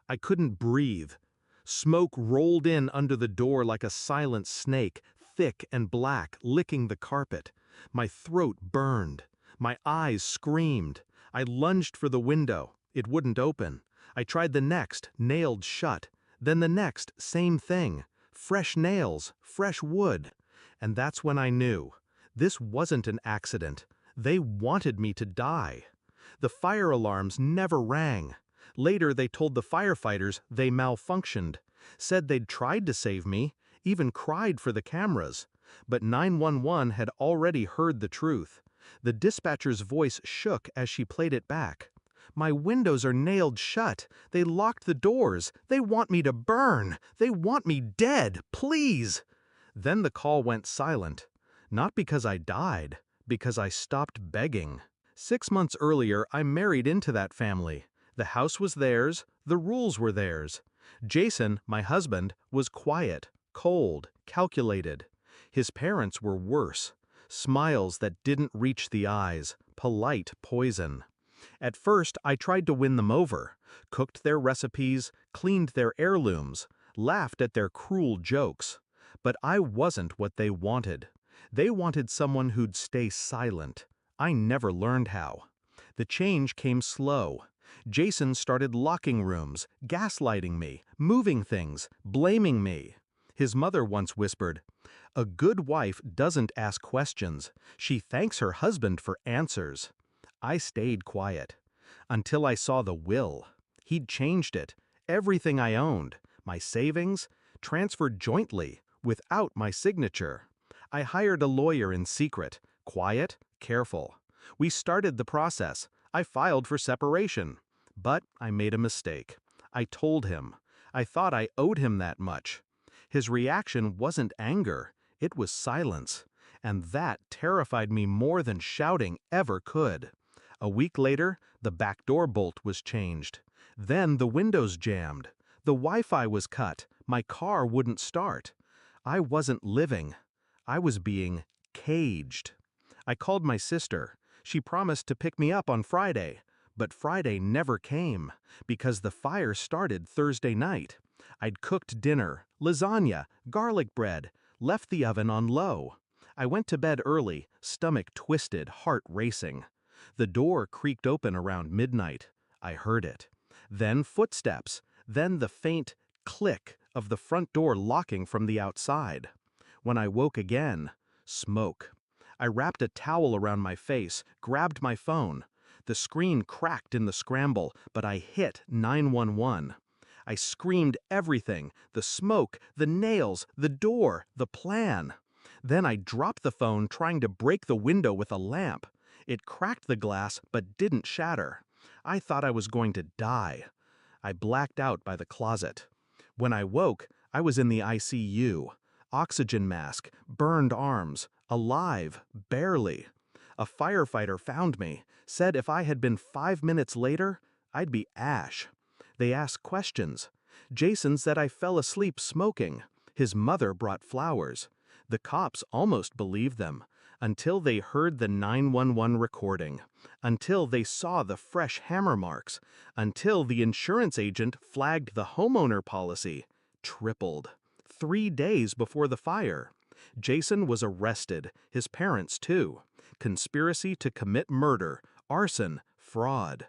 I couldn't breathe. Smoke rolled in under the door like a silent snake, thick and black, licking the carpet. My throat burned. My eyes screamed. I lunged for the window. It wouldn't open. I tried the next, nailed shut. Then the next, same thing. Fresh nails, fresh wood. And that's when I knew. This wasn't an accident. They wanted me to die. The fire alarms never rang. Later they told the firefighters they malfunctioned, said they'd tried to save me, even cried for the cameras. But 911 had already heard the truth. The dispatcher's voice shook as she played it back. "My windows are nailed shut. They locked the doors. They want me to burn. They want me dead. Please." Then the call went silent. Not because I died, because I stopped begging. 6 months earlier, I married into that family. The house was theirs, the rules were theirs. Jason, my husband, was quiet, cold, calculated. His parents were worse. Smiles that didn't reach the eyes, polite poison. At first, I tried to win them over, cooked their recipes, cleaned their heirlooms, laughed at their cruel jokes. But I wasn't what they wanted. They wanted someone who'd stay silent. I never learned how. The change came slow. Jason started locking rooms, gaslighting me, moving things, blaming me. His mother once whispered, "A good wife doesn't ask questions. She thanks her husband for answers." I stayed quiet. Until I saw the will. He'd changed it. Everything I owned, my savings, transferred jointly, without my signature. I hired a lawyer in secret, quiet, careful. We started the process. I filed for separation. But I made a mistake. I told him. I thought I owed him that much. His reaction wasn't anger. It was silence. And that terrified me more than shouting ever could. A week later, the back door bolt was changed. Then the windows jammed. The Wi-Fi was cut. My car wouldn't start. I wasn't living. I was being caged. I called my sister. She promised to pick me up on Friday. But Friday never came, because the fire started Thursday night. I'd cooked dinner, lasagna, garlic bread, left the oven on low. I went to bed early, stomach twisted, heart racing. The door creaked open around midnight. I heard it. Then footsteps. Then the faint click of the front door locking from the outside. When I woke again, smoke. I wrapped a towel around my face, grabbed my phone. The screen cracked in the scramble, but I hit 911. I screamed everything, the smoke, the nails, the door, the plan. Then I dropped the phone trying to break the window with a lamp. It cracked the glass but didn't shatter. I thought I was going to die. I blacked out by the closet. When I woke, I was in the ICU. Oxygen mask, burned arms, alive, barely. A firefighter found me, said if I had been 5 minutes later, I'd be ash. They asked questions. Jason said I fell asleep smoking. His mother brought flowers. The cops almost believed them, until they heard the 911 recording, until they saw the fresh hammer marks, until the insurance agent flagged the homeowner policy. Tripled. 3 days before the fire. Jason was arrested, his parents too. Conspiracy to commit murder, arson, fraud.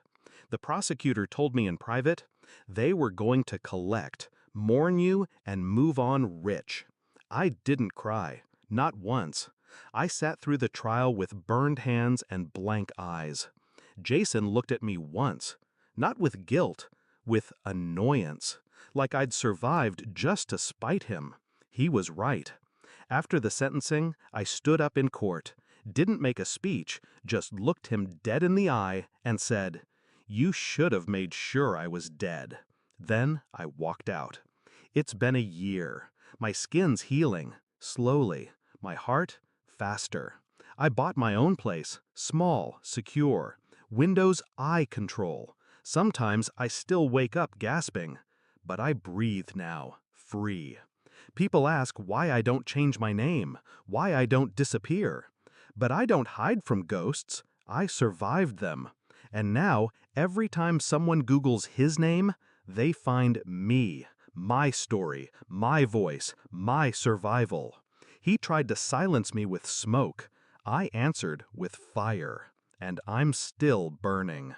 The prosecutor told me in private, they were going to collect, mourn you, and move on rich. I didn't cry, not once. I sat through the trial with burned hands and blank eyes. Jason looked at me once, not with guilt, with annoyance, like I'd survived just to spite him. He was right. After the sentencing, I stood up in court, didn't make a speech, just looked him dead in the eye and said, "You should have made sure I was dead." Then I walked out. It's been a year. My skin's healing, slowly. My heart, faster. I bought my own place, small, secure. Windows I control. Sometimes I still wake up gasping. But I breathe now, free. People ask why I don't change my name, why I don't disappear. But I don't hide from ghosts. I survived them. And now, every time someone Googles his name, They find me, my story, my voice, my survival. He tried to silence me with smoke. I answered with fire, and I'm still burning.